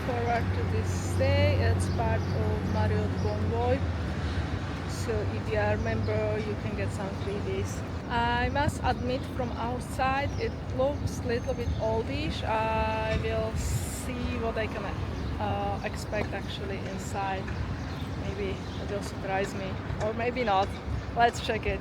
forward to this stay. It's part of Marriott Bonvoy. So if you are a member, you can get some freebies. I must admit from outside it looks a little bit oldish. I will see what I can expect actually inside. Maybe it will surprise me or maybe not. Let's check it.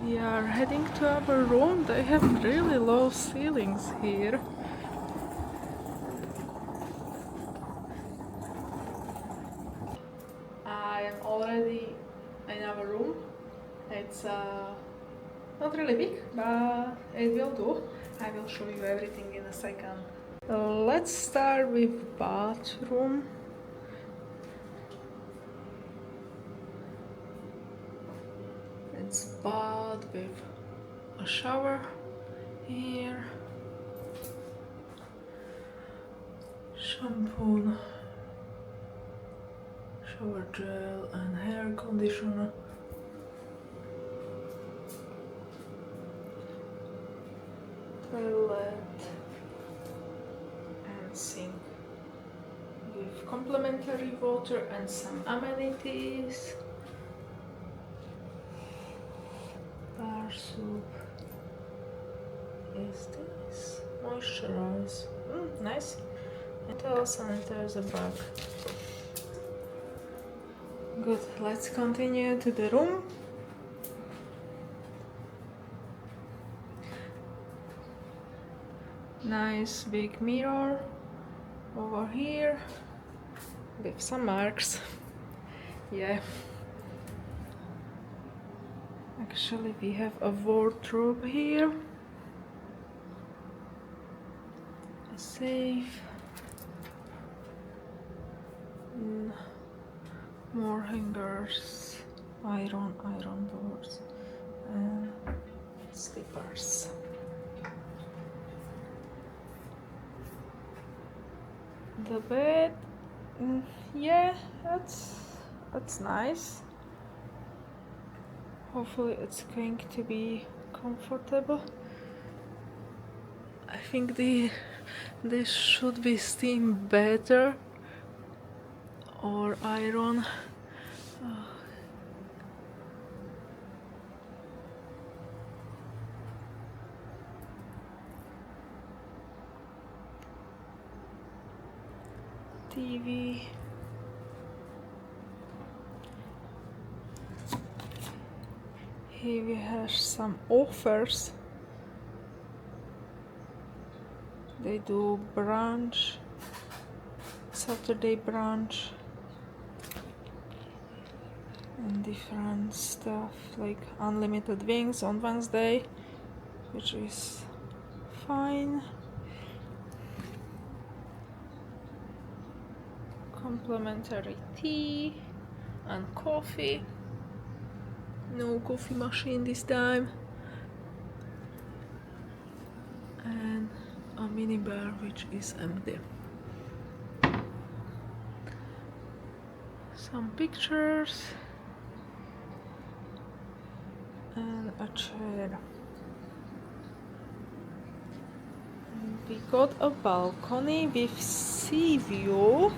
We are heading to our room. They have really low ceilings here. I am already in our room. It's not really big, but it will do. I will show you everything in a second. Let's start with bathroom. It's bath with a shower here, shampoo, shower gel and hair conditioner. Toilet and sink with complimentary water and some amenities. Bar soap is this. Moisturize. Nice. And also there's a bag. Good, let's continue to the room. Nice big mirror over here with some marks. Yeah. Actually, we have a wardrobe here. A safe. More hangers. Iron doors. And slippers. The bed, yeah, that's nice. Hopefully it's going to be comfortable. I think this should be steamed better or iron. TV. Here we have some offers. They do brunch, Saturday brunch, and different stuff like unlimited wings on Wednesday, which is fine. Complimentary tea and coffee. No coffee machine this time. And a mini bar which is empty. Some pictures and a chair. We got a balcony with sea view.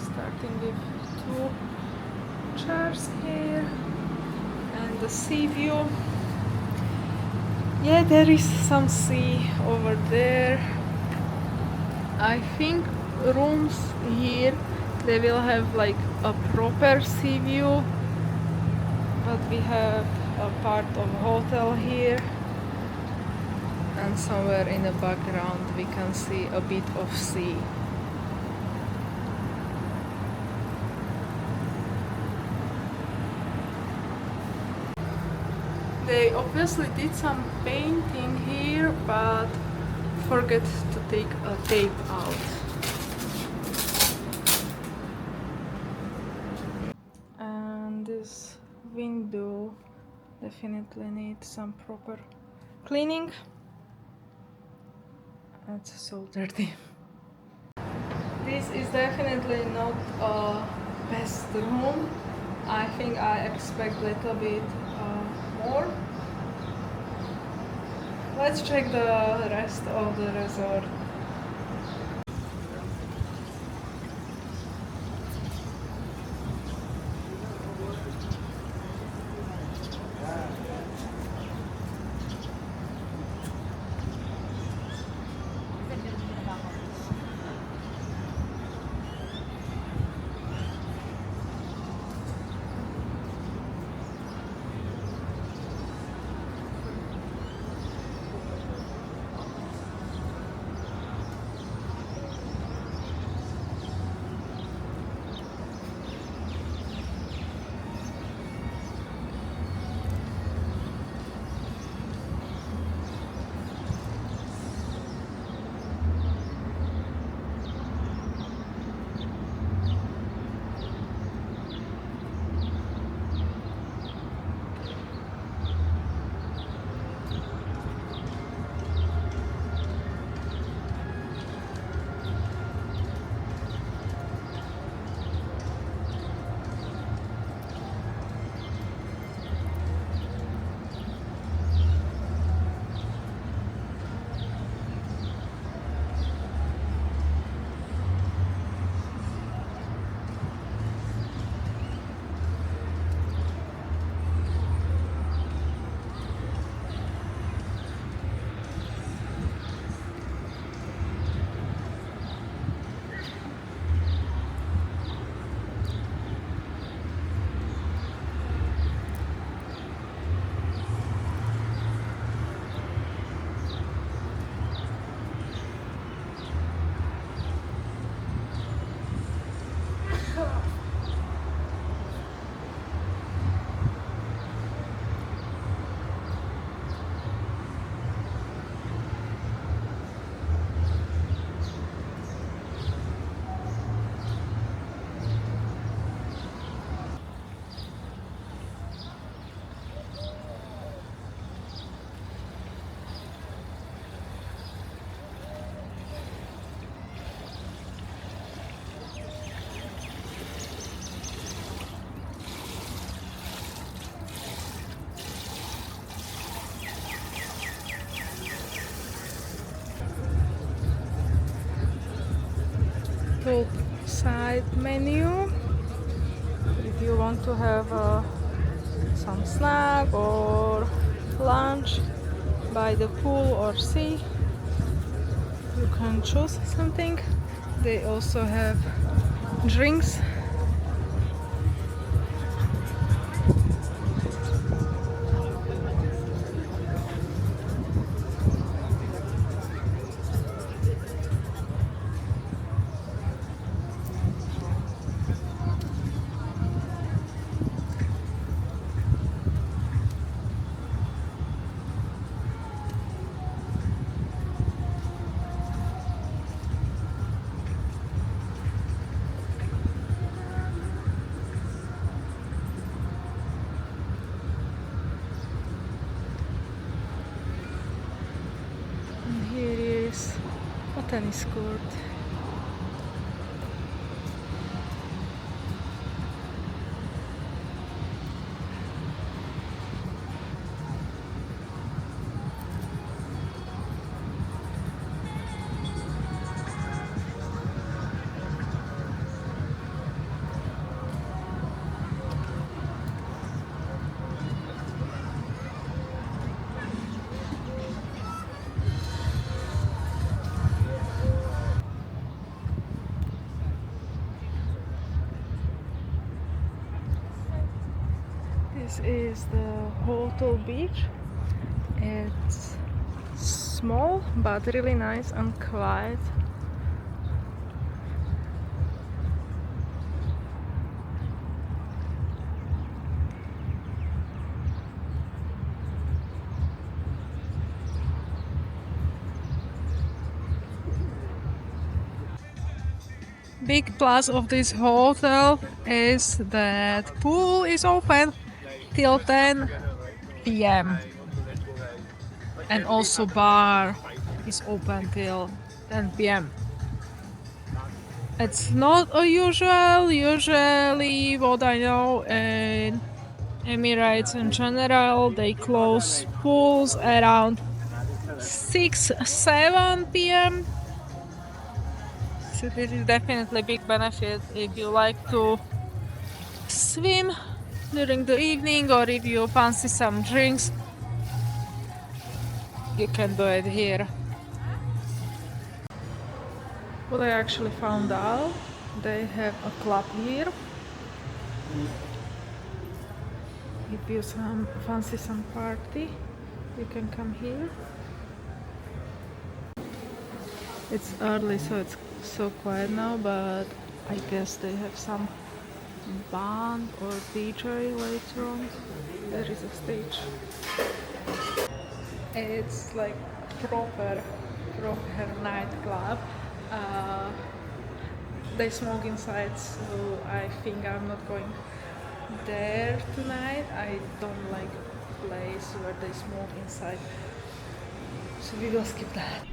Starting with two chairs here and the sea view. Yeah, there is some sea over there. I think rooms here, they will have like a proper sea view, but we have a part of hotel here, and somewhere in the background we can see a bit of sea. They obviously did some painting here, but forget to take a tape out. And this window definitely needs some proper cleaning. It's so dirty. This is definitely not a best room. I think I expect a little bit more. Let's check the rest of the resort. Top side menu. If you want to have some snack or lunch by the pool or sea, you can choose something. They also have drinks. And here is a tennis court. This is the Hotel Beach. It's small but really nice and quiet. Big plus of this hotel is that pool is open till 10 p.m. and also bar is open till 10 p.m. It's not unusual. Usually, what I know in Emirates in general, they close pools around 6-7 p.m. So this is definitely a big benefit if you like to swim during the evening or if you fancy some drinks, you can do it here. What I actually found out, they have a club here. If you fancy some party, you can come here. It's early, so it's so quiet now, but I guess they have some band or DJ later on. There is a stage. It's like proper nightclub. They smoke inside, so I think I'm not going there tonight. I don't like place where they smoke inside, so we will skip that.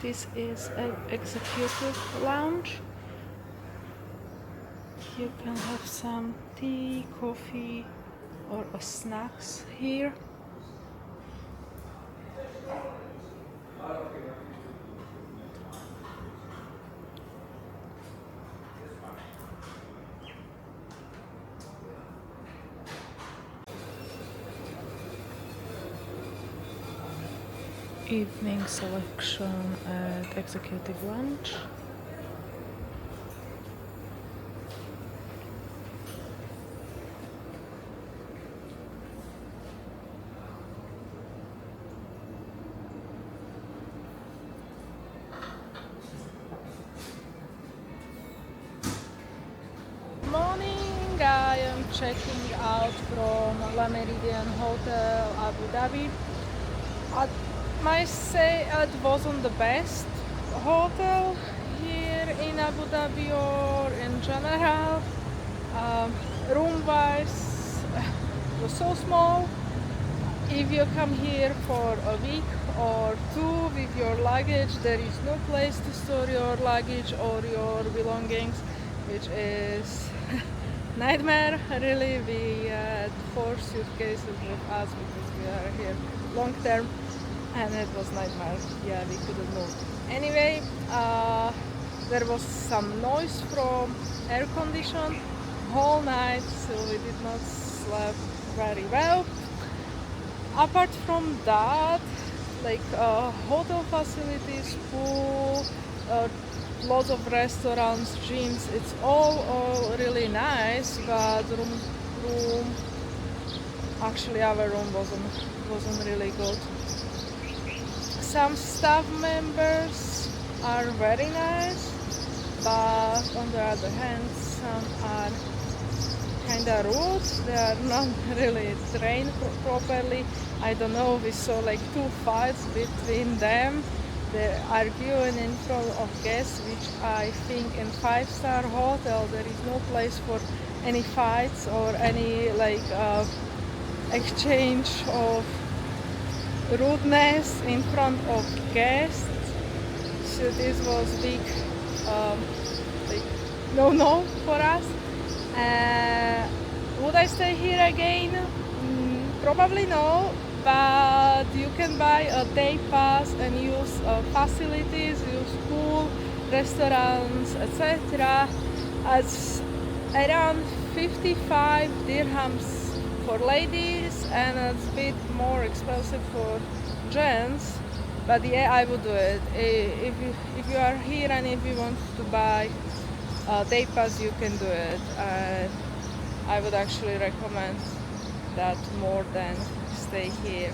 This is an executive lounge. You can have some tea, coffee, or snacks here. Evening selection at executive lounge. checking out from La Méridien Hotel Abu Dhabi. I might say it wasn't the best hotel here in Abu Dhabi or in general. Room wise was so small. If you come here for a week or two with your luggage, there is no place to store your luggage or your belongings, which is nightmare. Really, we had 4 suitcases with us because we are here long term, and it was nightmare. Yeah, we couldn't move. Anyway, there was some noise from air condition whole night, so we did not sleep very well. Apart from that, like hotel facilities, pool, lots of restaurants, gyms, it's all really nice, but actually our room wasn't really good. Some staff members are very nice, but on the other hand, some are kinda rude. They are not really trained properly. I don't know, we saw like 2 fights between them. They're arguing in front of guests, which I think in 5-star hotel there is no place for any fights or any like exchange of rudeness in front of guests. So this was big like no for us. Would I stay here again? Probably no, but you can buy a day pass and use facilities, use pool, restaurants, etc. It's around 55 dirhams for ladies, and it's a bit more expensive for gents. But yeah, I would do it. If you are here and if you want to buy day pass, you can do it. I would actually recommend that more than stay here.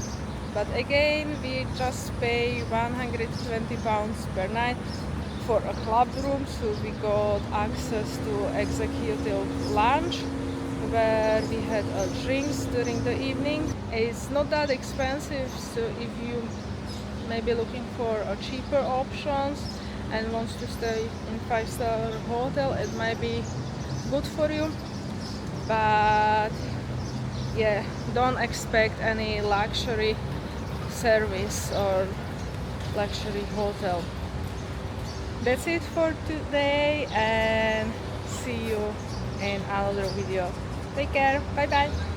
But again, we just pay 120 pounds per night for a club room, so we got access to executive lounge where we had drinks during the evening. It's not that expensive, so if you may be looking for cheaper options and wants to stay in 5-star hotel, it might be good for you. But yeah, don't expect any luxury service or luxury hotel. That's it for today, and see you in another video. Take care. Bye bye.